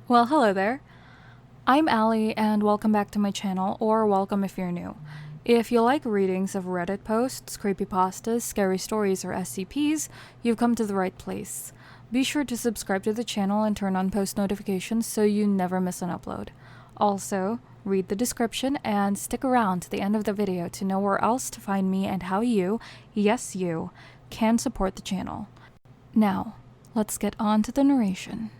Well, hello there. I'm Allie, and welcome back to my channel, or welcome if you're new. If you like readings of Reddit posts, creepypastas, scary stories, or SCPs, you've come to the right place. Be sure to subscribe to the channel and turn on post notifications so you never miss an upload. Also, read the description and stick around to the end of the video to know where else to find me and how you, yes you, can support the channel. Now, let's get on to the narration.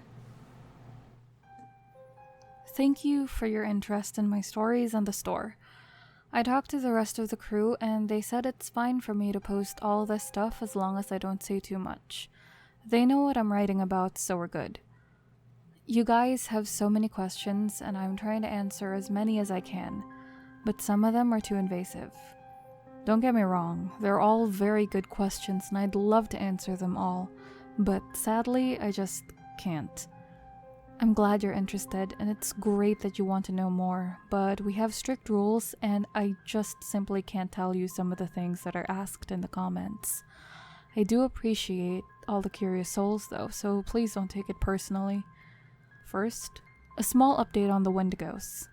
Thank you for your interest in my stories and the store. I talked to the rest of the crew and they said it's fine for me to post all this stuff as long as I don't say too much. They know what I'm writing about, so we're good. You guys have so many questions and I'm trying to answer as many as I can, but some of them are too invasive. Don't get me wrong, they're all very good questions and I'd love to answer them all, but sadly I just can't. I'm glad you're interested, and it's great that you want to know more, but we have strict rules, and I just simply can't tell you some of the things that are asked in the comments. I do appreciate all the curious souls though, so please don't take it personally. First, a small update on the Wendigos.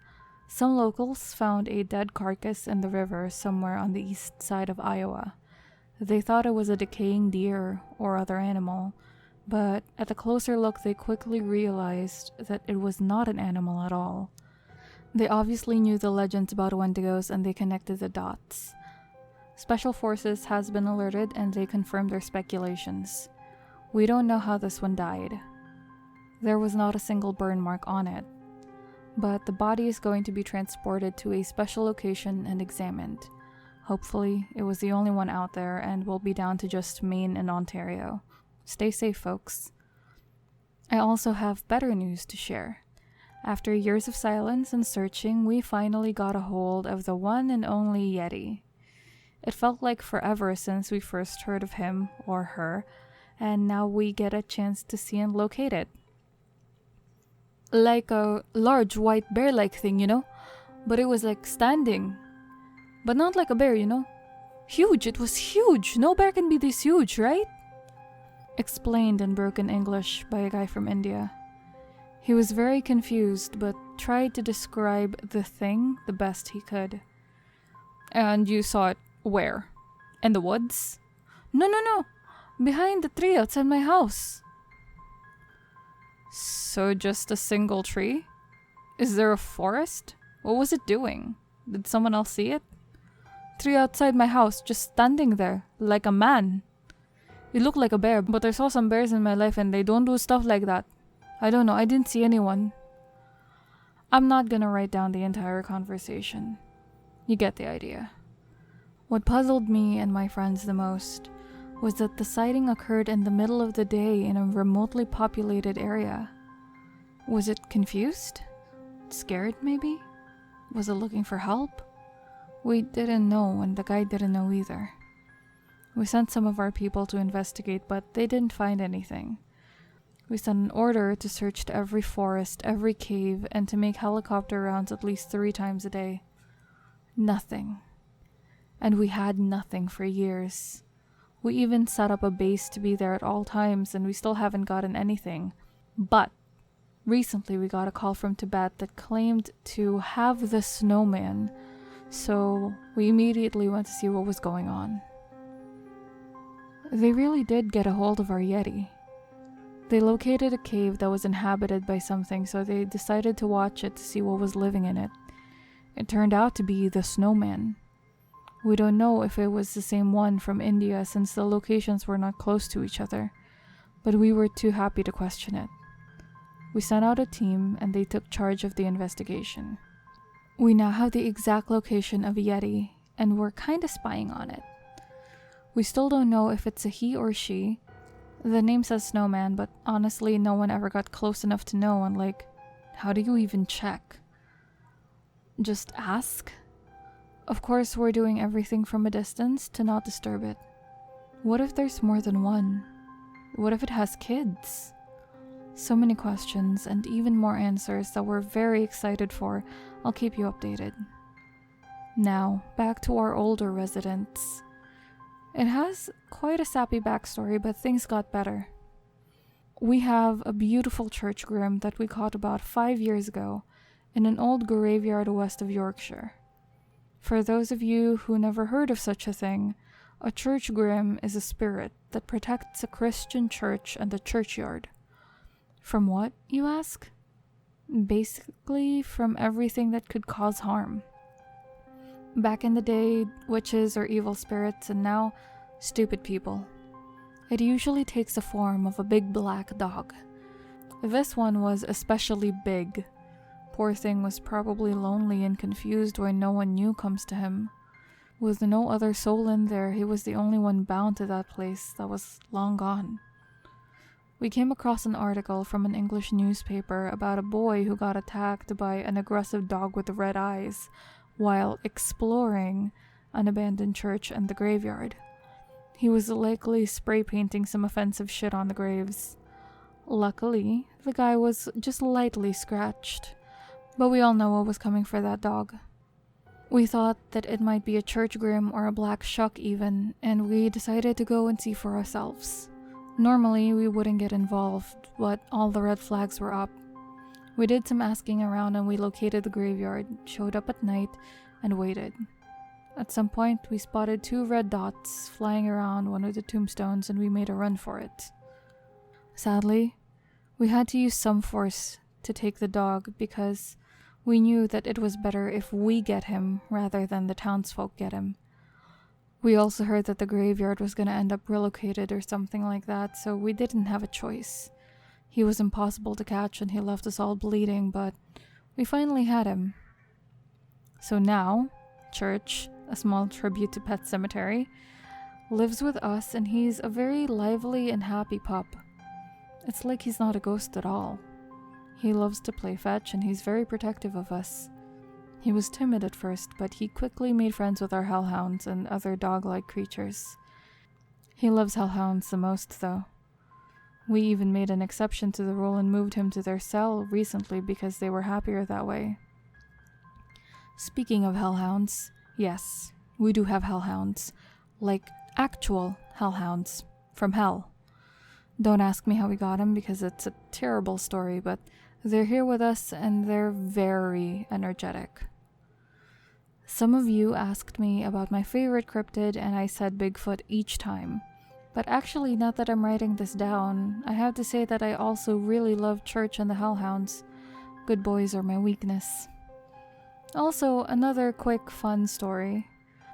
Some locals found a dead carcass in the river somewhere on the east side of Iowa. They thought it was a decaying deer or other animal, but at a closer look they quickly realized that it was not an animal at all. They obviously knew the legends about Wendigos and they connected the dots. Special Forces has been alerted and they confirmed their speculations. We don't know how this one died. There was not a single burn mark on it, but the body is going to be transported to a special location and examined. Hopefully, it was the only one out there and will be down to just Maine and Ontario. Stay safe, folks. I also have better news to share. After years of silence and searching, we finally got a hold of the one and only Yeti. It felt like forever since we first heard of him or her, and now we get a chance to see and locate it. Like a large white bear-like thing, you know? But it was like standing. But not like a bear, you know? Huge, it was huge! No bear can be this huge, right? Explained in broken English by a guy from India. He was very confused, but tried to describe the thing the best he could. And you saw it where? In the woods? No. Behind the tree outside my house. So just a single tree? Is there a forest? What was it doing? Did someone else see it? Tree outside my house, just standing there, like a man. It looked like a bear, but I saw some bears in my life and they don't do stuff like that. I don't know, I didn't see anyone. I'm not gonna write down the entire conversation. You get the idea. What puzzled me and my friends the most was that the sighting occurred in the middle of the day in a remotely populated area. Was it confused? Scared, maybe? Was it looking for help? We didn't know, and the guy didn't know either. We sent some of our people to investigate, but they didn't find anything. We sent an order to search every forest, every cave, and to make helicopter rounds at least 3 times a day. Nothing. And we had nothing for years. We even set up a base to be there at all times, and we still haven't gotten anything. But recently we got a call from Tibet that claimed to have the snowman, so we immediately went to see what was going on. They really did get a hold of our Yeti. They located a cave that was inhabited by something, so they decided to watch it to see what was living in it. It turned out to be the snowman. We don't know if it was the same one from India since the locations were not close to each other, but we were too happy to question it. We sent out a team and they took charge of the investigation. We now have the exact location of Yeti and we're kinda spying on it. We still don't know if it's a he or she. The name says snowman, but honestly no one ever got close enough to know, and like, how do you even check? Just ask? Of course we're doing everything from a distance to not disturb it. What if there's more than one? What if it has kids? So many questions and even more answers that we're very excited for. I'll keep you updated. Now, back to our older residents. It has quite a sappy backstory, but things got better. We have a beautiful church grim that we caught about 5 years ago in an old graveyard west of Yorkshire. For those of you who never heard of such a thing, a church grim is a spirit that protects a Christian church and the churchyard. From what, you ask? Basically, from everything that could cause harm. Back in the day, witches or evil spirits, and now, stupid people. It usually takes the form of a big black dog. This one was especially big. Poor thing was probably lonely and confused when no one new comes to him. With no other soul in there, he was the only one bound to that place that was long gone. We came across an article from an English newspaper about a boy who got attacked by an aggressive dog with red eyes while exploring an abandoned church and the graveyard. He was likely spray painting some offensive shit on the graves. Luckily, the guy was just lightly scratched, but we all know what was coming for that dog. We thought that it might be a church grim or a black shuck even, and we decided to go and see for ourselves. Normally, we wouldn't get involved, but all the red flags were up. We did some asking around and we located the graveyard, showed up at night, and waited. At some point, we spotted 2 red dots flying around one of the tombstones and we made a run for it. Sadly, we had to use some force to take the dog because we knew that it was better if we get him rather than the townsfolk get him. We also heard that the graveyard was going to end up relocated or something like that, so we didn't have a choice. He was impossible to catch and he left us all bleeding, but we finally had him. So now, Church, a small tribute to Pet Cemetery, lives with us and he's a very lively and happy pup. It's like he's not a ghost at all. He loves to play fetch and he's very protective of us. He was timid at first, but he quickly made friends with our hellhounds and other dog-like creatures. He loves hellhounds the most, though. We even made an exception to the rule and moved him to their cell recently because they were happier that way. Speaking of hellhounds, yes, we do have hellhounds. Like actual hellhounds. From hell. Don't ask me how we got them because it's a terrible story, but they're here with us and they're very energetic. Some of you asked me about my favorite cryptid and I said Bigfoot each time. But actually, now that I'm writing this down, I have to say that I also really love Church and the Hellhounds. Good boys are my weakness. Also, another quick fun story.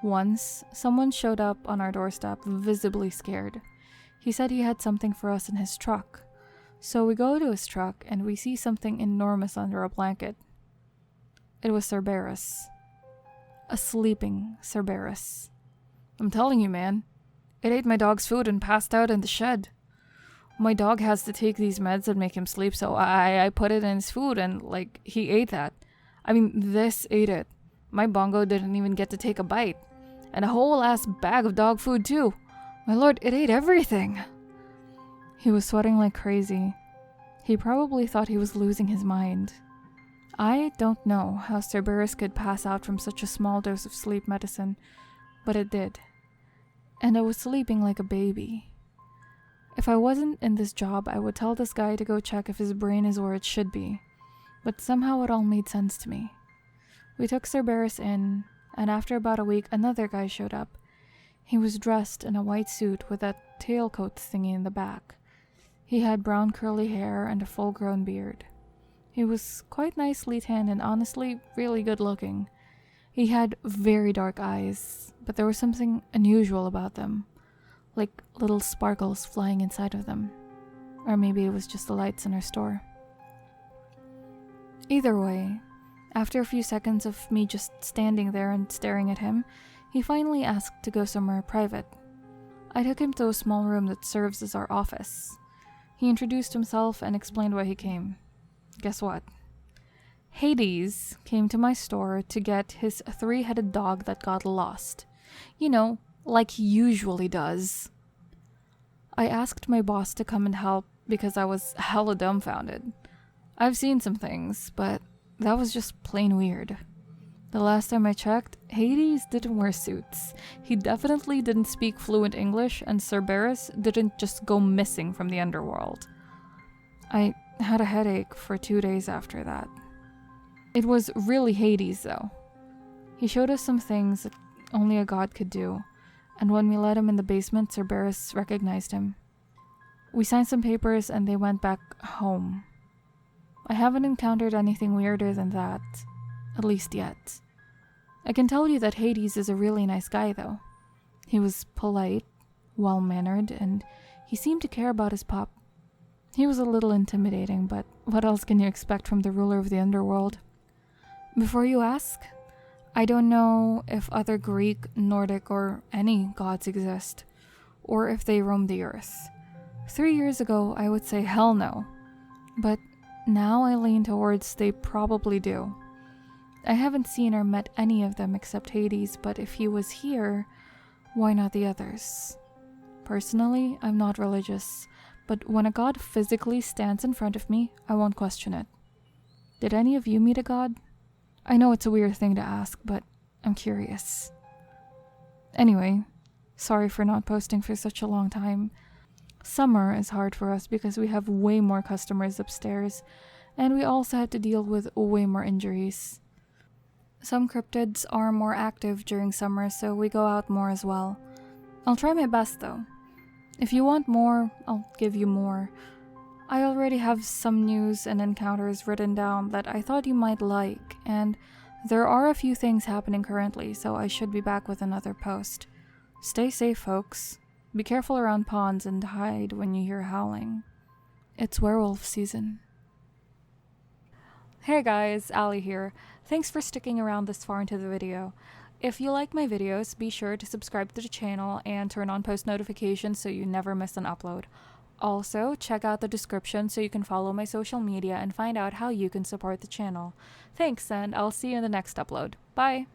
Once, someone showed up on our doorstep visibly scared. He said he had something for us in his truck. So we go to his truck and we see something enormous under a blanket. It was Cerberus. A sleeping Cerberus. I'm telling you, man. It ate my dog's food and passed out in the shed. My dog has to take these meds that make him sleep, so I put it in his food and, he ate that. I mean, this ate it. My bongo didn't even get to take a bite. And a whole ass bag of dog food, too. My lord, it ate everything. He was sweating like crazy. He probably thought he was losing his mind. I don't know how Cerberus could pass out from such a small dose of sleep medicine, but it did. And I was sleeping like a baby. If I wasn't in this job, I would tell this guy to go check if his brain is where it should be. But somehow it all made sense to me. We took Cerberus in, and after about a week, another guy showed up. He was dressed in a white suit with that tailcoat thingy in the back. He had brown curly hair and a full-grown beard. He was quite nicely tanned and honestly really good looking. He had very dark eyes, but there was something unusual about them, like little sparkles flying inside of them. Or maybe it was just the lights in our store. Either way, after a few seconds of me just standing there and staring at him, he finally asked to go somewhere private. I took him to a small room that serves as our office. He introduced himself and explained why he came. Guess what? Hades came to my store to get his 3-headed dog that got lost. You know, like he usually does. I asked my boss to come and help because I was hella dumbfounded. I've seen some things, but that was just plain weird. The last time I checked, Hades didn't wear suits. He definitely didn't speak fluent English, and Cerberus didn't just go missing from the underworld. I had a headache for 2 days after that. It was really Hades, though. He showed us some things that only a god could do, and when we let him in the basement, Cerberus recognized him. We signed some papers and they went back home. I haven't encountered anything weirder than that, at least yet. I can tell you that Hades is a really nice guy, though. He was polite, well-mannered, and he seemed to care about his pup. He was a little intimidating, but what else can you expect from the ruler of the underworld? Before you ask, I don't know if other Greek, Nordic, or any gods exist, or if they roam the earth. 3 years ago, I would say hell no, but now I lean towards they probably do. I haven't seen or met any of them except Hades, but if he was here, why not the others? Personally, I'm not religious, but when a god physically stands in front of me, I won't question it. Did any of you meet a god? I know it's a weird thing to ask, but I'm curious. Anyway, sorry for not posting for such a long time. Summer is hard for us because we have way more customers upstairs, and we also had to deal with way more injuries. Some cryptids are more active during summer, so we go out more as well. I'll try my best though. If you want more, I'll give you more. I already have some news and encounters written down that I thought you might like, and there are a few things happening currently, so I should be back with another post. Stay safe, folks. Be careful around ponds and hide when you hear howling. It's werewolf season. Hey guys, Ali here. Thanks for sticking around this far into the video. If you like my videos, be sure to subscribe to the channel and turn on post notifications so you never miss an upload. Also, check out the description so you can follow my social media and find out how you can support the channel. Thanks, and I'll see you in the next upload. Bye!